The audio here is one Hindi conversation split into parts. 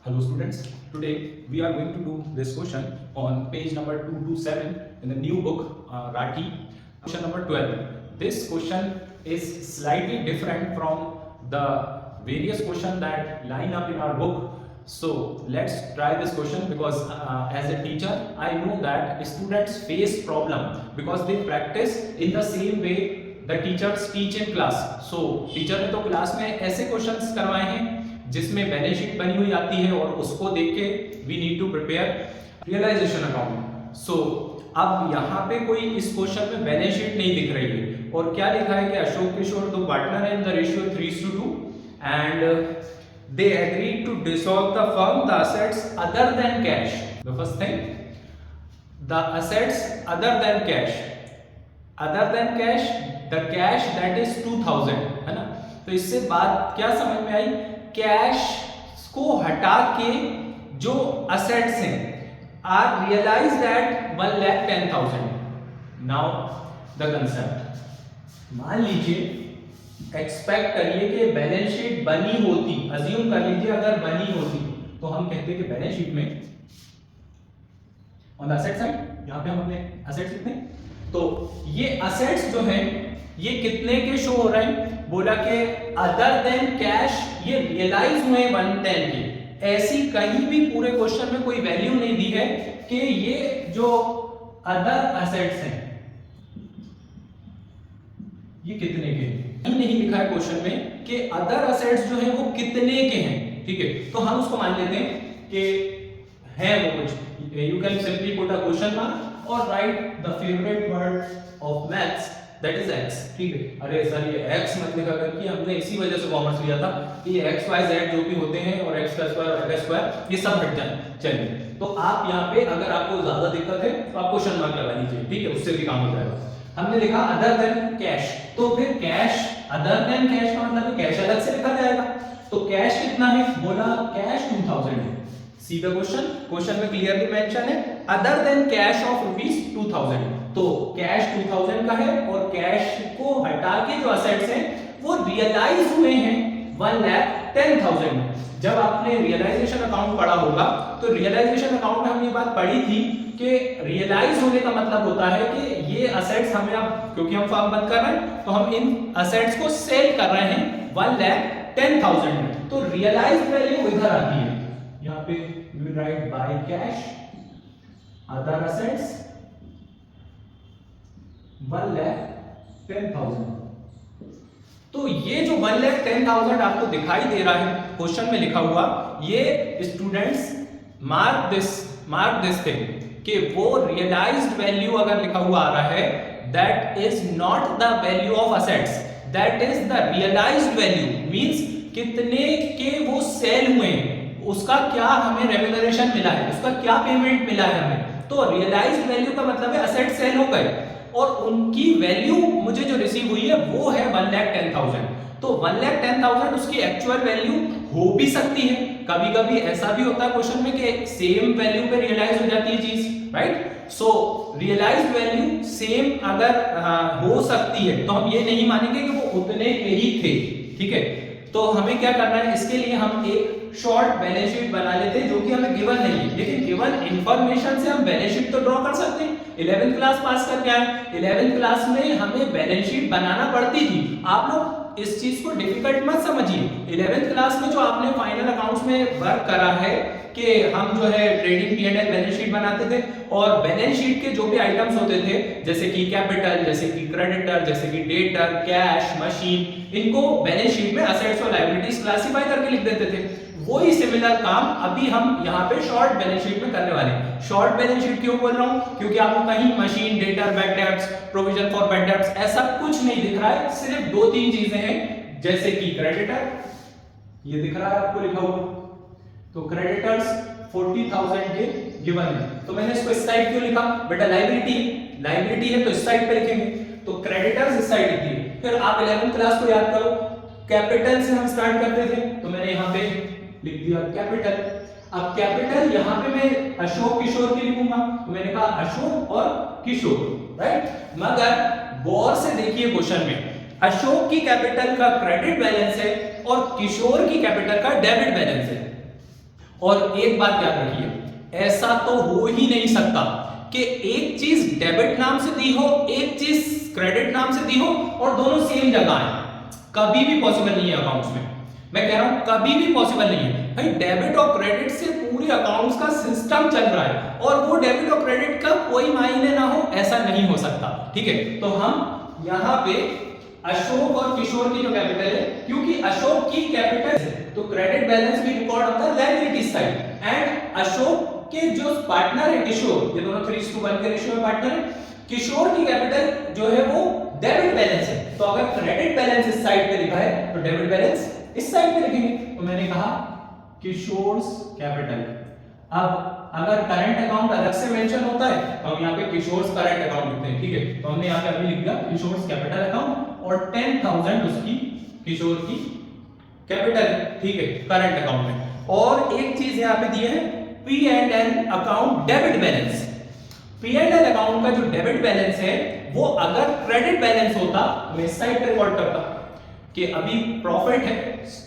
Hello students, today we are going to do this question on page number 227 in the new book Rathi, question number 12. This question is slightly different from the various questions that line up in our book. So let's try this question because as a teacher I know that students face problem because they practice in the same way the teachers teach in class. So teacher ने तो क्लास में ऐसे क्वेश्चंस करवाए हैं जिसमें बैलेंस शीट बनी हुई आती है और उसको देख के we need to prepare realisation account. So अब यहाँ पे कोई इस क्वेश्चन में बैलेंस शीट नहीं दिख रही है और क्या लिखा है कि अशोक किशोर दो पार्टनर है इन the ratio 3:2 and they agreed to dissolve the firm, the assets other than cash. The first thing, the assets other than cash, the cash that is 2000 है ना. तो इससे बात क्या समझ में आई, कैश को हटा के जो असेट्स हैं are realized at 1,10,000. Now the concept, मान लीजिए एक्सपेक्ट करिए कि बैलेंस शीट बनी होती, अज्यूम कर लीजिए अगर बनी होती तो हम कहते कि बैलेंस शीट में ऑन द एसेट साइड यहां पे हम अपने असेट्स लिखते हैं. तो ये असेट्स जो हैं ये कितने के शो हो रहे हैं, बोला कि अदर देन कैश ये रियलाइज हुए 110 के. ऐसी कहीं भी पूरे क्वेश्चन में कोई वैल्यू नहीं दी है कि ये जो अदर असेट्स हैं ये कितने के हैं. नहीं लिखा है क्वेश्चन में कि अदर असेट्स जो हैं वो कितने के हैं. ठीक है, तो हम उसको मान लेते हैं कि है वो कुछ. You can simply put a question mark और write the favourite word of maths that is x. ठीक है, अरे सर ये x मत लिखा कर कि हमने इसी वजह से कॉमर्स लिया था कि ये x y z जो भी होते हैं और x का स्क्वायर y का स्क्वायर ये सब हट जाए. चलिए, तो आप यहाँ पे अगर आपको ज्यादा दिक्कत है तो आप क्वेश्चन मार्क लगा लीजिए. ठीक है, उससे भी काम हो जाएगा. हमने लिखा अदर देन कैश, तो फिर कैश अदर देन कैश का मतलब कैश अलग से लिखा जाएगा. तो कैश कितना है, बोला कैश 2000 है. सी द क्वेश्चन, क्वेश्चन में क्लियरली मेंशन है अदर देन कैश ऑफ ₹2000. तो कैश 2000 का है और कैश को हटा के जो असेट्स हैं वो रियलाइज हुए हैं 1,10,000 में. जब आपने रियलाइजेशन अकाउंट पढ़ा होगा तो रियलाइजेशन अकाउंट में हमने ये बात पढ़ी थी कि रियलाइज होने का मतलब होता है कि ये असेट्स हमें अब क्योंकि हम फर्म बंद कर रहे हैं तो हम इन असेट्स को सेल कर रहे हैं 1,10,000 में. तो रियलाइज वैल्यू इधर आती है, यहाँ पे you will write by cash other assets 1,10,000. तो ये जो 1,10,000 आपको दिखाई दे रहा है क्वेश्चन में लिखा हुआ, ये स्टूडेंट्स मार्क दिस थिंग कि वो रियलाइज्ड वैल्यू अगर लिखा हुआ आ रहा है that is not the value of assets, that is the realized value. Means कितने के वो सेल हुए हैं, उसका क्या हमें रेम्यूनरेशन मिला है, उसका क्या पेमेंट मिला है हमें. तो रियलाइज्ड वैल्यू का मतलब है असेट सेल हो गए और उनकी वैल्यू मुझे जो रिसीव हुई है वो है 1,10,000. तो 1,10,000 उसकी एक्चुअल वैल्यू हो भी सकती है. कभी कभी ऐसा भी होता है क्वेश्चन में कि सेम वैल्यू पे रियलाइज हो जाती है चीज, राइट. सो रियलाइज्ड वैल्यू सेम अगर हो सकती है तो हम ये नहीं मानेंगे कि वो उतने के ही थे. ठीक है, तो हमें क्या करना है, इसके लिए हम एक शॉर्ट बैलेंस शीट बना लेते हैं जो कि हमें गिवन नहीं है, लेकिन गिवन इंफॉर्मेशन से हम बैलेंस शीट तो ड्रॉ कर सकते हैं. 11th क्लास पास करके आए, 11th क्लास में हमें बैलेंस शीट बनाना पड़ती थी. आप लोग इस चीज को डिफिकल्ट मत समझिए. 11th क्लास में जो आपने फाइनल अकाउंट्स में वर्क करा है कि हम जो है ट्रेडिंग P&L बैलेंस शीट बनाते थे और बैलेंस शीट के जो भी आइटम्स होते थे जैसे कि कैपिटल, जैसे कि क्रेडिटर, जैसे कि डेटर, कैश, मशीन, इनको बैलेंस शीट में असेट्स और लायबिलिटीज क्लासिफाई करके लिख देते थे. वही सिमिलर काम अभी हम यहाँ पे शॉर्ट बैलेंस शीट में करने वाले हैं. शॉर्ट बैलेंस शीट क्यों बोल रहा हूँ, क्योंकि आपको कहीं machine, debtor, bad debts, provision for bad debts ऐसा कुछ नहीं दिख रहा है. सिर्फ 2-3 चीजें हैं जैसे कि क्रेडिटर ये दिख रहा है आपको लिखा हुआ, तो क्रेडिटर्स 40,000 के गिवन है. तो मैंने इसको इस साइड क्यों लिखा, बेटा लायबिलिटी है तो इस साइड पे लिखेंगे. तो क्रेडिटर्स इस साइड लिखिए. फिर आप 11th क्लास को याद करो, कैपिटल से हम स्टार्ट करते थे तो मैंने यहाँ पे लिख दिया कैपिटल. अब कैपिटल यहाँ पे मैं अशोक किशोर की लिखूंगा तो मैंने कहा अशोक और किशोर, राइट. मगर गौर से देखिए क्वेश्चन में अशोक की कैपिटल का क्रेडिट बैलेंस है और किशोर की कैपिटल का डेबिट बैलेंस है. और एक बात याद रखिए, ऐसा तो हो ही नहीं सकता कि एक चीज डेबिट नाम से दी हो, एक चीज क्रेडिट नाम से दी हो और दोनों सेम जगह है। कभी भी पॉसिबल नहीं है अकाउंट्स में। मैं कह रहा हूं कभी भी पॉसिबल नहीं है भाई। डेबिट और क्रेडिट से पूरे अकाउंट्स का सिस्टम चल रहा है और वो डेबिट और क्रेडिट का कोई मायने ना हो, ऐसा नहीं हो सकता। ठीक है, तो हम यहां पे अशोक और किशोर की जो कैपिटल है, क्योंकि अशोक की कैपिटल है तो क्रेडिट बैलेंस भी रिकॉर्ड होता है लायबिलिटी साइड। एंड अशोक के जो पार्टनर है किशोर, ये दोनों 3:1 के रेशियो में पार्टनर है। किशोर की कैपिटल जो है वो डेबिट बैलेंस है, तो अगर क्रेडिट बैलेंस इस साइड पे लिखा है तो डेबिट बैलेंस इस साइड पे लिखेंगे। तो मैंने कहा किशोर्स कैपिटल। अब अगर करंट अकाउंट अलग से मेंशन होता है तो हम यहाँ पे किशोर्स करंट अकाउंट लिखते हैं। ठीक है, तो हमने यहाँ पे अभी लिख दिया किशोर्स कैपिटल अकाउंट और 10,000 उसकी किशोर की कैपिटल। ठीक है, करंट अकाउंट में। और एक चीज यहाँ पे दी है P&L account debit balance. P&L account का जो डेबिट बैलेंस है वो अगर क्रेडिट बैलेंस होता तो मैं इस साइड पे रिकॉर्ड करता कि अभी प्रॉफिट है,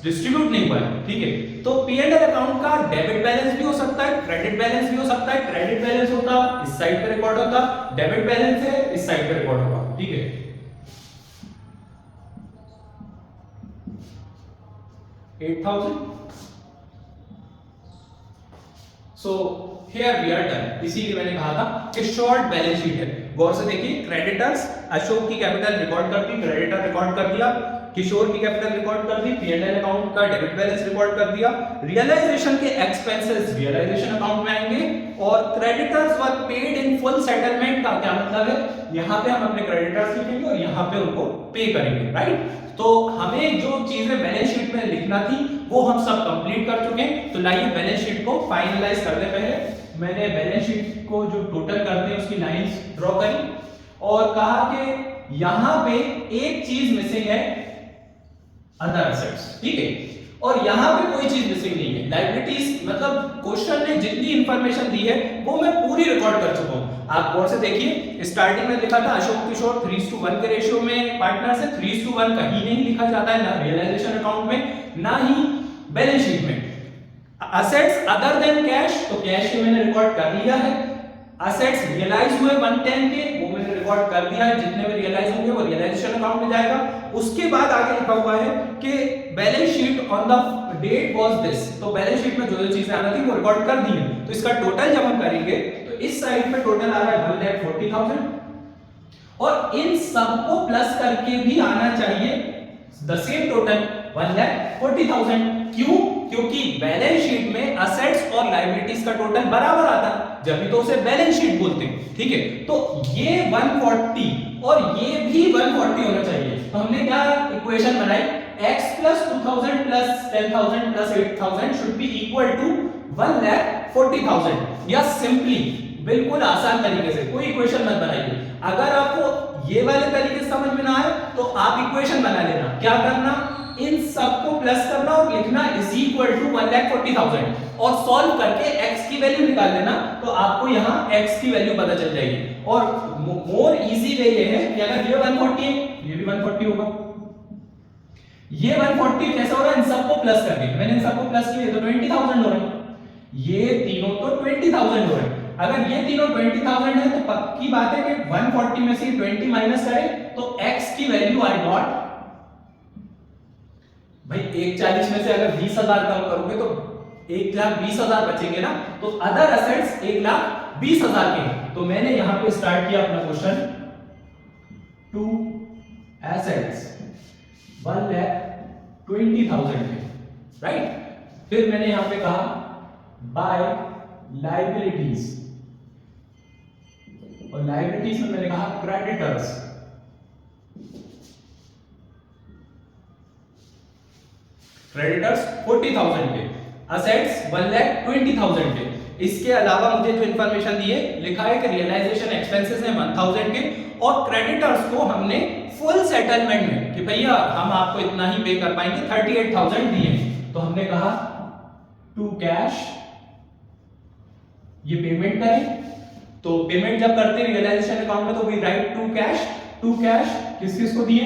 डिस्ट्रीब्यूट नहीं हुआ है। ठीक है, तो P&L अकाउंट का डेबिट बैलेंस भी हो सकता है, क्रेडिट बैलेंस भी हो सकता है। क्रेडिट बैलेंस होता इस साइड पे रिकॉर्ड होता, डेबिट बैलेंस है इस साइड पे रिकॉर्ड होगा। ठीक है, 8,000। So here we are done. इसीलिए मैंने कहा था कि शॉर्ट बैलेंस शीट है। गौर से देखिए, क्रेडिटर्स अशोक की कैपिटल रिकॉर्ड कर दी, क्रेडिटर रिकॉर्ड कर दिया, किशोर की कैपिटल रिकॉर्ड कर दी, P&L अकाउंट का डेबिट बैलेंस रिकॉर्ड कर दिया, रियलाइजेशन के एक्सपेंसेस रियलाइजेशन अकाउंट में आएंगे और creditors were paid in full settlement का क्या मतलब है, यहां पे हम अपने क्रेडिटर्स लिखेंगे और यहां पे उनको पे करेंगे। राइट, तो हमें जो चीजें बैलेंस शीट में लिखना थी वो हम सब कंप्लीट कर चुके हैं। तो लाइए बैलेंस शीट को फाइनलाइज करते। पहले मैंने बैलेंस शीट को जो टोटल करते हैं उसकी लाइंस ड्रॉ करी और कहा कि यहां पे एक चीज मिसिंग है, अदर एसेट्स। ठीक है, और यहां पे कोई चीज मिसिंग नहीं है, लायबिलिटीज। मतलब क्वेश्चन ने जितनी इंफॉर्मेशन दी है वो मैं पूरी रिकॉर्ड कर चुका हूं। आप गौर से देखिए, स्टार्टिंग में लिखा था अशोक किशोर 3:1 के रेशियो में पार्टनर से। 3:1 कहीं नहीं लिखा जाता है, ना रियलाइजेशन अकाउंट में ना ही बैलेंस शीट में। असेट्स अदर देन कैश, तो कैश के मैंने रिकॉर्ड कर लिया है। असेट्स रियलाइज हुए 110 के, वो मैंने रिकॉर्ड कर दिया है। जितने भी रियलाइज होंगे वो रियलाइजेशन अकाउंट में जाएगा। उसके बाद आगे लिखा हुआ है कि balance sheet on the date was this, तो बैलेंस शीट में जो जो चीजें आना थी वो रिकॉर्ड कर दी है। तो इसका टोटल जब हम करेंगे तो इस साइड पे टोटल आ रहा है 1,40,000 और इन सबको प्लस करके भी आना चाहिए द सेम टोटल 1,40,000। क्यों? क्योंकि बैलेंस शीट में असेट्स और लायबिलिटीज का टोटल बराबर आता है, जब भी तो उसे बैलेंस शीट बोलते हैं। ठीक है, तो ये 140 और ये भी 140 होना चाहिए। तो हमने क्या इक्वेशन बनाई, x plus 2,000 plus 10,000 plus 8,000 should be equal to 1,40,000। या सिंपली बिल्कुल आसान तरीके से, कोई इक्वेशन मत बनाइए। अगर आपको ये वाले तरीके से समझ में ना आए तो आप इक्वेशन बना लेना। क्या करना, इन सबको प्लस करना और लिखना इज इक्वल टू 1,40,000 और सॉल्व करके x की वैल्यू निकाल लेना, तो आपको यहां x की वैल्यू पता चल जाएगी। और मोर इजी वे ये है कि अगर ये 140 है, ये भी 140 होगा। ये 140 कैसे हो रहा है, इन सबको प्लस करके। मैंने इन सबको प्लस किया तो 20,000 हो रहा है। ये तीनों तो 20,000 हो रहे हैं। अगर ये तीनों 20,000 है तो पक्की बात है कि 140 में से 20 माइनस करें तो x की वैल्यू आई गॉट भाई 140 में से अगर 20,000 कम करोगे तो 1,20,000 बचेंगे ना। तो अदर असेट्स 1,20,000 के हैं। तो मैंने यहां पे स्टार्ट किया अपना क्वेश्चन, टू एसेट्स 1,20,000 के, राइट। फिर मैंने यहां पे कहा बाय लायबिलिटीज, और लायबिलिटीज में मैंने कहा क्रेडिटर्स। क्रेडिटर्स 40,000 के, असेट्स 1,20,000 के। इसके अलावा मुझे जो इंफॉर्मेशन दी है, लिखा है कि रियलाइजेशन एक्सपेंसेस है 1,000 के और क्रेडिटर्स को हमने फुल सेटलमेंट में कि भैया हम आपको इतना ही पे कर पाएंगे 38,000 दिए। तो हमने कहा टू कैश, ये पेमेंट करें। तो पेमेंट जब करते हैं रियलाइजेशन अकाउंट में तो we write to cash. To cash किस किस को दिए,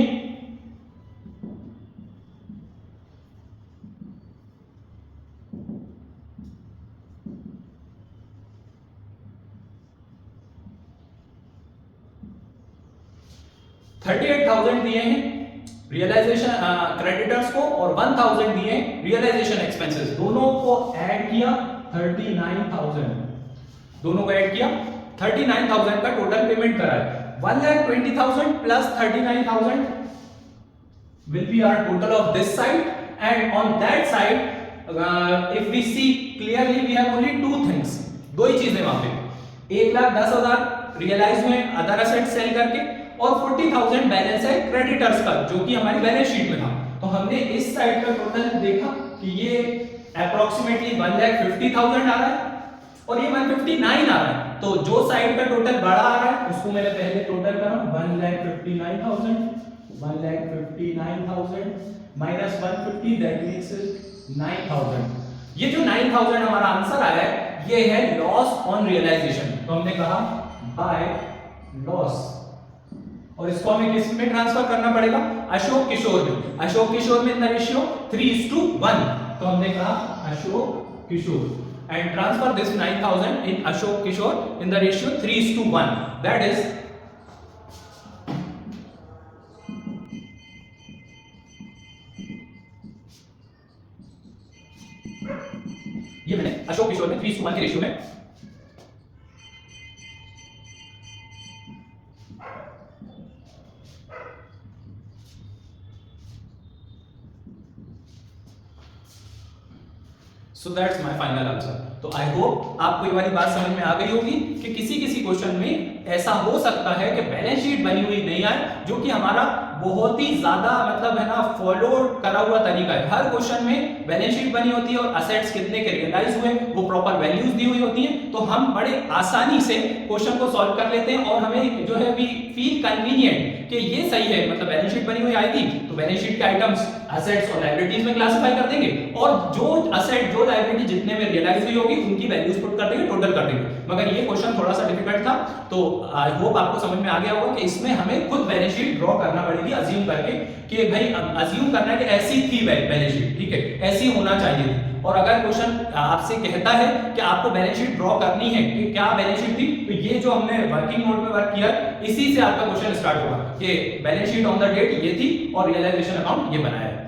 38,000 दिए हैं रियलाइजेशन क्रेडिटर्स को और 1,000 दिए रियलाइजेशन एक्सपेंसेस, दोनों को ऐड किया 39,000, दोनों को ऐड किया 39,000 का टोटल पेमेंट करा है। 1,20,000 plus 39,000 will be our total of this side, and on that side if we see clearly we have only two things, दो ही चीजें वहां पे, 1,10,000 रियलाइज हुए अदर एसेट सेल करके और 40,000 बैलेंस है क्रेडिटर्स का जो कि हमारी बैलेंस शीट में था। तो हमने इस साइड का टोटल देखा कि ये अप्रोक्सीमेटली 1,50,000 आ रहा है और ये 159 आ रहा है। तो जो साइड का टोटल बड़ा आ रहा है उसको मैंने पहले टोटल करा 1,59,000 माइनस 150 दैट मींस 9,000। ये जो 9,000 हमारा आंसर आया है ये है लॉस ऑन रियलाइजेशन। तो हमने कहा बाय लॉस और इसको हमें किस में ट्रांसफर करना पड़ेगा, अशोक किशोर में। अशोक किशोर में इन द रेशियो 3:1। तो हमने कहा Ashok Kishore and transfer this 9,000 in Ashok Kishore in the ratio 3:1, that is ये मैंने अशोक किशोर में 3:1 के रेशियो में so that's my final answer. तो आई होप आपको ये वाली बात समझ में आ गई होगी कि किसी किसी क्वेश्चन में ऐसा हो सकता है कि बैलेंस शीट बनी हुई नहीं आए, जो कि हमारा बहुत ही ज्यादा मतलब है ना फॉलो करा हुआ तरीका है। हर क्वेश्चन में बैलेंस शीट बनी होती है और असेट्स कितने के रियलाइज हुए वो प्रॉपर वैल्यूज दी हुई होती हैं, तो हम बड़े आसानी से क्वेश्चन को सॉल्व कर लेते हैं और हमें जो है वी फील कन्वीनियंट कि ये सही है, मतलब बैलेंस शीट बनी हुई आएगी तो बैलेंस शीट के आइटम्स असेट्स और लायबिलिटीज में क्लासिफाई कर देंगे और जो असेट जो लायबिलिटी जितने में रियलाइज हुई होगी उनकी वैल्यूज पुट कर देंगे, टोटल कर देंगे। मगर ये क्वेश्चन थोड़ा सा डिफिकल्ट था, तो आई होप आपको समझ में आ गया होगा कि इसमें हमें खुद बैलेंस शीट ड्रॉ करना पड़ेगी अज्यूम करके कि भाई अज्यूम करना है कि ऐसी थी बैलेंस शीट, ठीक है, ऐसी होना चाहिए थी। और अगर क्वेश्चन आपसे कहता है कि आपको बैलेंस शीट ड्रॉ करनी है कि क्या बैलेंस शीट थी, तो ये जो हमने वर्किंग नोट में वर्क किया इसी से आपका क्वेश्चन स्टार्ट होगा कि balance sheet on the date ये थी और रियलाइजेशन अकाउंट ये बनाया है।